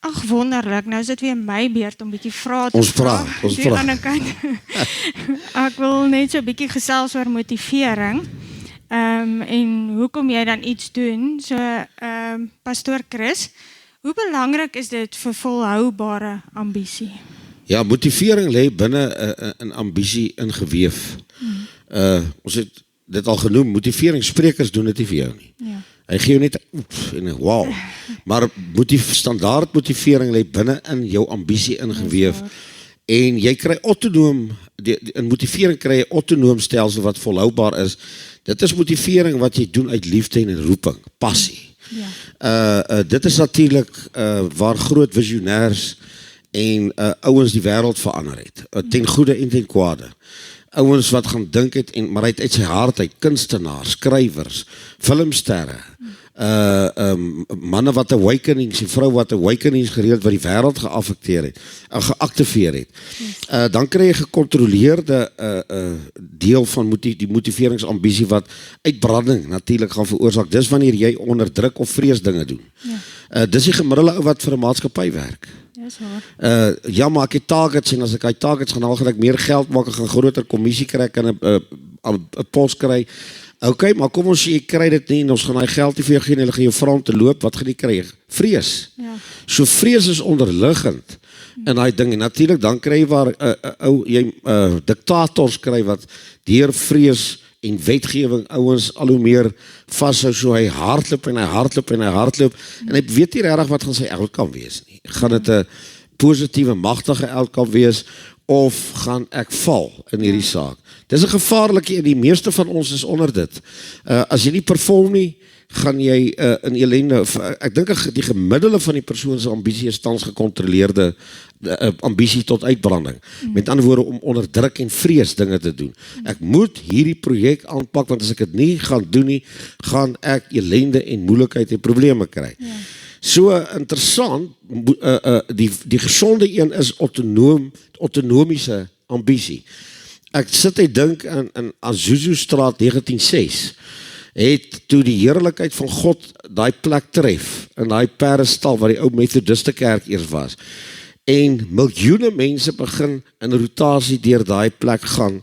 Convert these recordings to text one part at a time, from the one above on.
Ag wonderlik, nou is dit weer my beurt om bietjie vrae te Ons vra. praat, ons Die praat. ander kant. Ek wil net so 'n bietjie gesels oor motivering. En hoekom jy dan iets doen. So, Pastoor Chris, hoe belangrik is dit vir volhoubare ambisie? Ja, motivering lê binne 'n ambisie ingeweef. Ons het dit al genoem, motiveringssprekers doen dit nie vir jou nie. Ja. Hy gee jou net oef, en 'n wow. Maar standaard motivering lê binne in jou ambisie ingeweef. En jy kry autonoom, in motivering kry jy autonoom stelsel wat volhoubaar is. Dit is motivering wat jy doen uit liefde en roeping, passie. Ja. Dit is natuurlik waar groot visionêers en ouens die wêreld verander het, ten goeie en ten kwade. Ouens wat gaan dink het, maar uit sy hart uit, kunstenaars, skrywers, filmsterre, manne wat awakenings en vrou wat awakenings gereeld wat die wêreld geaffekteer het, geactiveer het. Dan kry jy gecontroleerde deel van die motiveringsambisie wat uitbranding natuurlik gaan veroorsaak. Dis wanneer jy onder druk of vrees dinge doen. Ja. Dis die gemiddelde ou wat vir 'n maatskappy werk. Dis waar. Ja, maar ek het targets en as ek die targets gaan haal, gaan ek meer geld maak, ek gaan groter kommissie kry, ek kan 'n pos kry. Okay, maar kom ons sê jy kry dit nie en ons gaan daai geld nie vir jou gee en hulle gaan jou vra om te loop, wat gaan jy kry? Vrees. Ja. So vrees is onderliggend in daai ding en natuurlik dan kry jy waar jy diktators kry wat deur vrees en wetgewing ouens al hoe meer vashou, so hy hardloop en hy hardloop en hy hardloop en hy weet nie regtig wat gaan sy outcome wees nie. Gaan dit 'n positiewe, magtige outcome wees of gaan ek val in hierdie saak? Dis 'n gevaarlike en die meeste van ons is onder dit. As jy nie perform nie, gaan jy in ellende, ek dink die gemiddelde van die persoon se ambisie is tans gecontroleerde ambisie tot uitbranding. Met ander woorde om onder druk en vrees dinge te doen. Ek moet hierdie projek aanpak want as ek dit nie gaan doen nie, gaan ek ellende en moeilikheid en probleme kry. Ja. So interessant, die gesonde een is autonomiese ambisie. Ek sit en dink in Azusa Straat 1906 het toe die heerlikheid van God daai plek tref, in daai Perestal waar die ou Methodiste kerk eers was, en miljoene mense begin in rotasie deur daai plek gaan,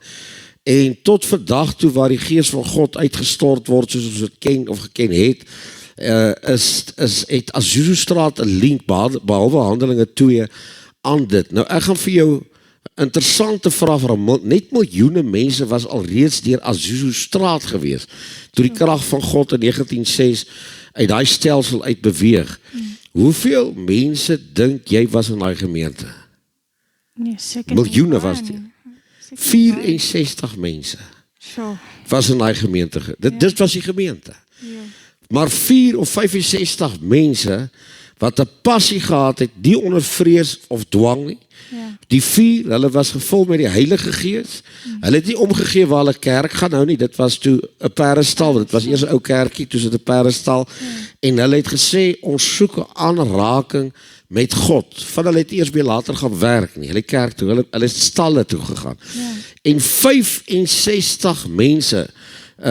en tot vandag toe waar die gees van God uitgestort word, soos ons dit ken of geken het, het Azusa Straat 'n link, behalwe Handelinge 2, aan dit. Nou ek gaan vir jou interessante vraag vra, net miljoene mense was al reeds deur Azusa Straat gewees, toe die krag van God in 1906 uit daai stelsel uit beweeg. Hoeveel mense dink jy was in daai gemeente? Nee, seker Miljoene nie was waar dit. nie. Seker nie 64 mense Sure. was in daai gemeente. Dit was die gemeente. Ja. Maar 4 of 65 mense wat 'n passie gehad het, nie onder vrees of dwang nie. Ja. Die 4, hulle was gevul met die Heilige Gees. Hulle het nie omgegee waar hulle kerk gaan nou nie. Dit was toe 'n Perestal. Dit was eers 'n ou kerkie, toe is dit 'n Perestal. En hulle het gesê ons soek 'n aanraking met God. Van hulle het eers weer later gaan werk nie. Hulle kerk toe, hulle het stalle toe gegaan. Ja. En 65 mense.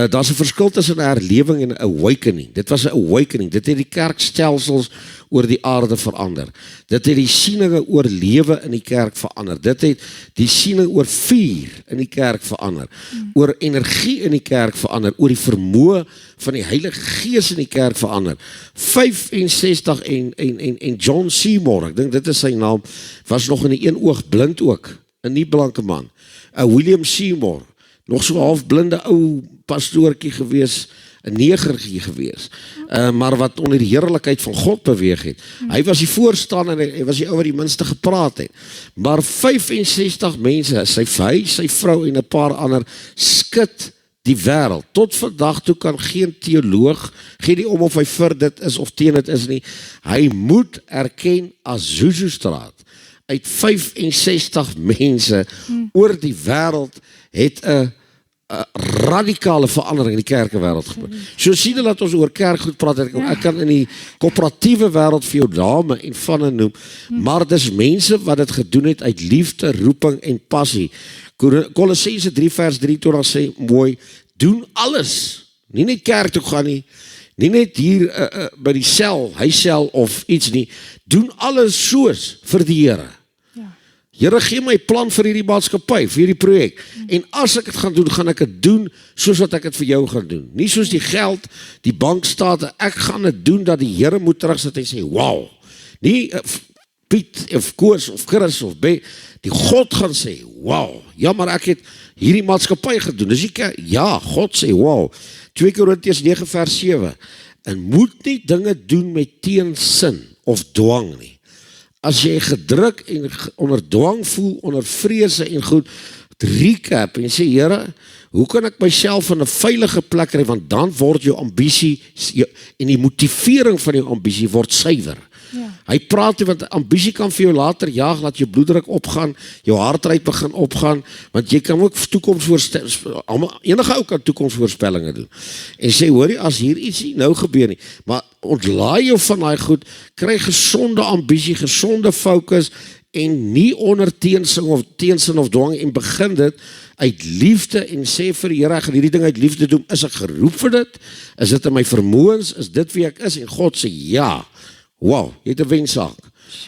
Daar's 'n verskil tussen 'n herlewing en 'n awakening. Dit was 'n awakening. Dit het die kerkstelsels oor die aarde verander. Dit het die sieninge oor lewe in die kerk verander. Dit het die siening oor vuur in die kerk verander. Oor energie in die kerk verander. Oor die vermoë van die Heilige Gees in die kerk verander. 65 en John Seymour, ek dink dit is sy naam, was nog in die een oog blind ook. 'n nie blanke man. William Seymour, nog so half blinde ou pastoortjie gewees, 'n negertjie gewees, maar wat onder die heerlikheid van God beweeg het. Hy was die voorstander en hy was die ou wat die minste gepraat het. Maar 65 mense, sy vrou en 'n paar ander, skud die wêreld. Tot vandag toe kan geen teoloog, gee nie om of hy vir dit is of teen dit is nie. Hy moet erken Azusa Straat uit 65 mense oor die wêreld het 'n radikale verandering in die kerkewêreld gebeur. So sien hulle dat ons oor kerk goed praat, ek kan in die koöperatiewe wêreld vir jou name en vanne noem, maar dis mense wat dit gedoen het uit liefde, roeping en passie. Kolossense 3 vers 23 sê mooi, doen alles, nie net kerk toe gaan nie, Nie net hier by die sel, huissel of iets nie. Doen alles soos vir die Here. Ja. Here, gee my plan vir hierdie maatskappy, vir hierdie projek. En as ek dit gaan ek dit doen soos wat ek dit vir jou gaan doen. Nie soos die geld, die bankstate, ek gaan dit doen dat die Here moet terugsit en sê, wow. Nie Piet of Koos of Chris of B, die God gaan sê, wow, ja, maar ek het hierdie maatskappy gedoen. Dus ja, God sê, wow. 2 Korintiërs 9 vers 7, en moet nie dinge doen met teensin of dwang nie. As jy gedruk en onder dwang voel, onder vrese en goed, recap en sê, Here, hoe kan ek myself in 'n veilige plek kry, want dan word jou ambisie en die motivering van jou ambisie word suiwer. Ja. Hy praat, want ambisie kan vir jou later jaag, laat jou bloeddruk opgaan, jou hartrytme begin opgaan, want jy kan ook enige ou kan toekomsvoorspellings doen. En sê, hoorie, as hier iets nie nou gebeur nie, maar ontlaai jou van daai goed, kry gesonde ambisie, gesonde fokus, en nie onder teensin of dwang, en begin dit uit liefde, en sê vir die Here, ek gaan hierdie ding uit liefde doen, is ek geroep vir dit? Is dit in my vermoëns? Is dit wie ek is? En God sê, ja. Wow, jy het 'n wensaak.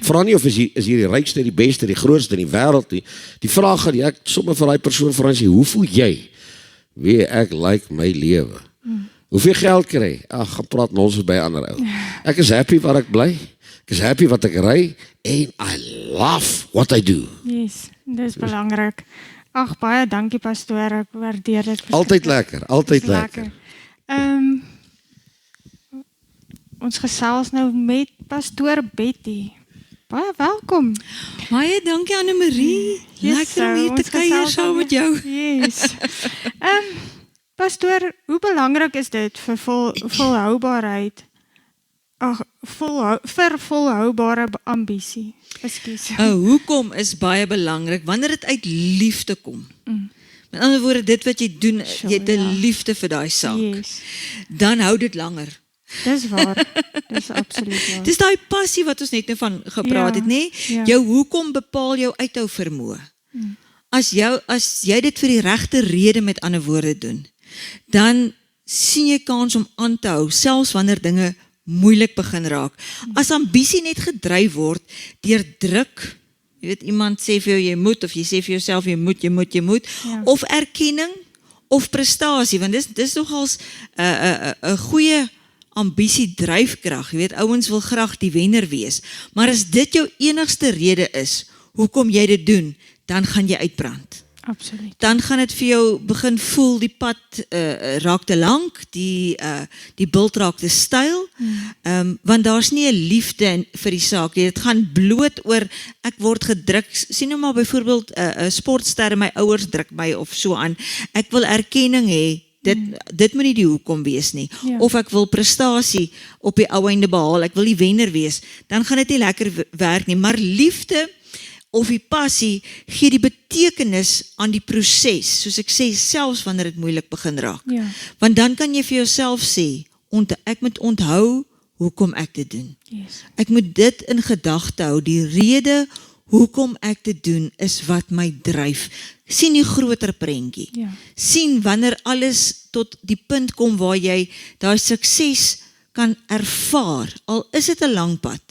Vra nie of is hier die rykste, die beste, die grootste in die wêreld nie. Die vraag gaan ek sommer vir daai persoon vra en sê, hoe voel jy? Wie ek like my lewe. Hoeveel geld kry? Ag, gaan praat ons by ander ou. Ek is happy waar ek bly. Ek is happy wat ek ry en I love what I do. Yes, dis belangrik. Ag, baie dankie pastoor, ek waardeer dit. Altyd lekker, altyd lekker. Ons gesels nou met pastoor Betty. Baie welkom. Baie dankie Anne-Marie. Lekker om hier te kuier saam met jou. Yes. Pastoor, hoe belangrik is dit vir volhoubaarheid? Ag, vir volhoubare ambisie. Ekskuus. Hoekom is baie belangrik wanneer dit uit liefde kom? Met ander woorde, dit wat jy doen, jy het 'n liefde vir daai saak. Yes. Dan hou dit langer. Dis waar. Dis absoluut waar. Dis daai passie wat ons net nou van gepraat het, nê? Ja. Jou hoekom bepaal jou uithou vermoë. As jy dit vir die regte rede, met ander woorde doen, dan sien jy kans om aan te hou, selfs wanneer dinge moeilik begin raak. As ambisie net gedryf word deur druk, jy weet, iemand sê vir jou jy moet, of jy sê vir jouself jy moet, Ja. of erkenning of prestasie, want dis nogals 'n goeie ambisie dryfkrag. Jy weet, ouens wil graag die wenner wees, maar as dit jou enigste rede is hoekom jy dit doen, dan gaan jy uitbrand. Absoluut. Dan gaan dit vir jou begin voel, die pad raak te lank, die bult raak te styl, want daar's nie 'n liefde vir die saak. Dit gaan bloot oor, ek word gedruk, sien nou maar byvoorbeeld 'n sportster, my ouers druk my of so aan, ek wil erkenning hê, dit moet nie die hoekom wees nie, Ja. of ek wil prestasie op die ou einde behaal, ek wil die wenner wees, dan gaan dit nie lekker werk nie, maar liefde of die passie gee die betekenis aan die proses, soos ek sê, selfs wanneer dit moeilik begin raak. Ja. Want dan kan jy vir jouself sê, ek moet onthou hoekom ek dit doen. Yes. Ek moet dit in gedagte hou, die rede hoekom ek dit doen is wat my dryf. Sien die groter prentjie. Ja. Sien wanneer alles tot die punt kom waar jy daai sukses kan ervaar, al is dit 'n lang pad.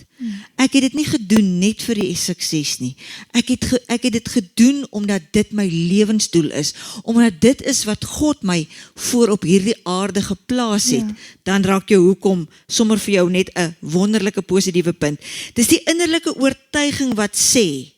Ek het dit nie gedoen net vir die sukses nie. Ek het dit gedoen omdat dit my lewensdoel is, omdat dit is wat God my voor op hierdie aarde geplaas het. Ja. Dan raak jou hoekom sommer vir jou net 'n wonderlike positiewe punt. Dis die innerlike oortuiging wat sê,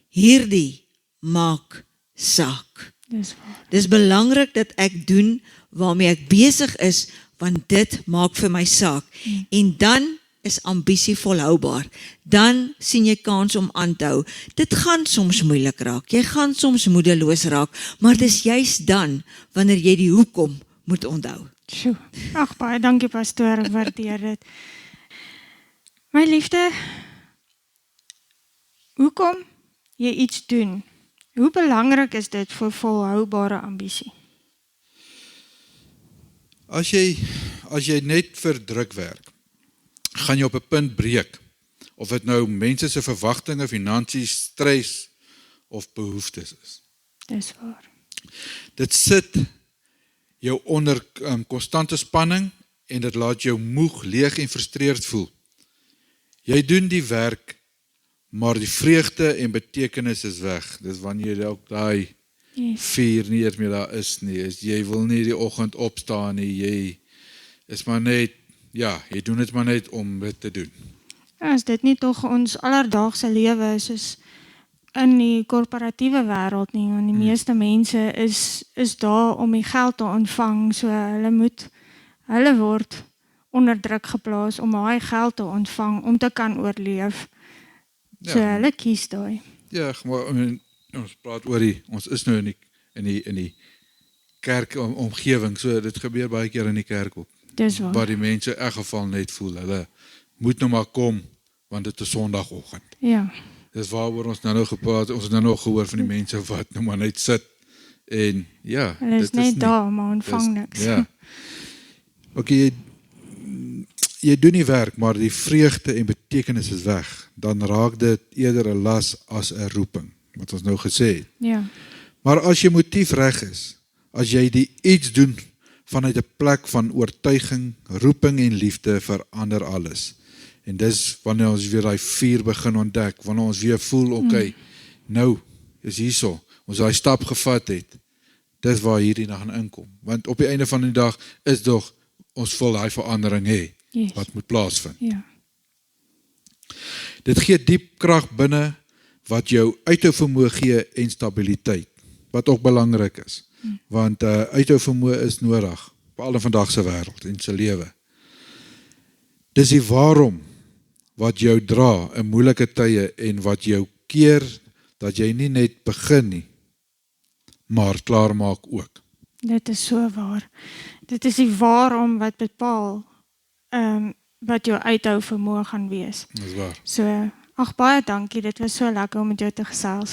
hierdie maak saak. Dis waar. Dis belangrik dat ek doen waarmee ek besig is, want dit maak vir my saak. En dan is ambisie volhoubaar. Dan sien jy kans om aan te hou. Dit gaan soms moeilik raak. Jy gaan soms moedeloos raak, maar dis juist dan wanneer jy die hoekom moet onthou. Sjoe. Ag, baie dankie pastoor, ek waardeer dit. My liefde, hoekom jy iets doen? Hoe belangrik is dit vir volhoubare ambisie? As jy net vir druk werk, gaan jy op 'n punt breek, of dit nou mense se verwagtinge, finansies, stres of behoeftes is. Dis waar. Dit sit jou onder konstante spanning en dit laat jou moeg, leeg en frustreerd voel. Jy doen die werk, maar die vreugde en betekenis is weg. Dis wanneer jy ook daai vuur nie eers meer daar is nie. Jy wil nie die oggend opstaan nie, jy is maar net, ja, jy doen dit maar net om dit te doen. Ja, is dit nie tog ons alledaagse lewe soos in die korporatiewe wêreld nie, want die meeste mense is daar om die geld te ontvang, so hulle word onder druk geplaas om daai geld te ontvang, om te kan oorleef. So hulle kies daai. Ja, maar ons praat oor ons is nou in die kerk omgewing, so dit gebeur baie keer in die kerk ook. Dis waar. Waar die mense in elk geval net voel, hulle moet nou maar kom, want dit is Sondagoggend. Ja. Dis waaroor ons nou gepraat, ons het nou nog gehoor van die mense wat nou maar net sit, en ja, Hulle is dit is net nie, daar, maar ontvang niks. ja. Okay, jy doen die werk, maar die vreugde en betekenis is weg, dan raak dit eerder 'n las as 'n roeping, wat ons nou gesê het. Ja. Maar as jy motief reg is, as jy die iets doen vanuit 'n plek van oortuiging, roeping en liefde, verander alles. En dis wanneer ons weer daai vuur begin ontdek, wanneer ons weer voel, okay, nou is hierso, ons daai stap gevat het, dis waar hierdie dan gaan inkom. Want op die einde van die dag is toch, ons wil daai verandering hê, Yes. wat moet plaasvind. Ja. Dit gee diep krag binne, wat jou uithou vermoë gee en stabiliteit, wat ook belangrik is. Want uithou vermoë is nodig, veral in vandag se wêreld en se lewe. Dis die waarom wat jou dra in moeilike tye en wat jou keer dat jy nie net begin nie, maar klaar maak ook. Dit is so waar. Dit is die waarom wat bepaal wat jou uithou vermoë gaan wees. Dis waar. So, ag baie dankie, dit was so lekker om met jou te gesels.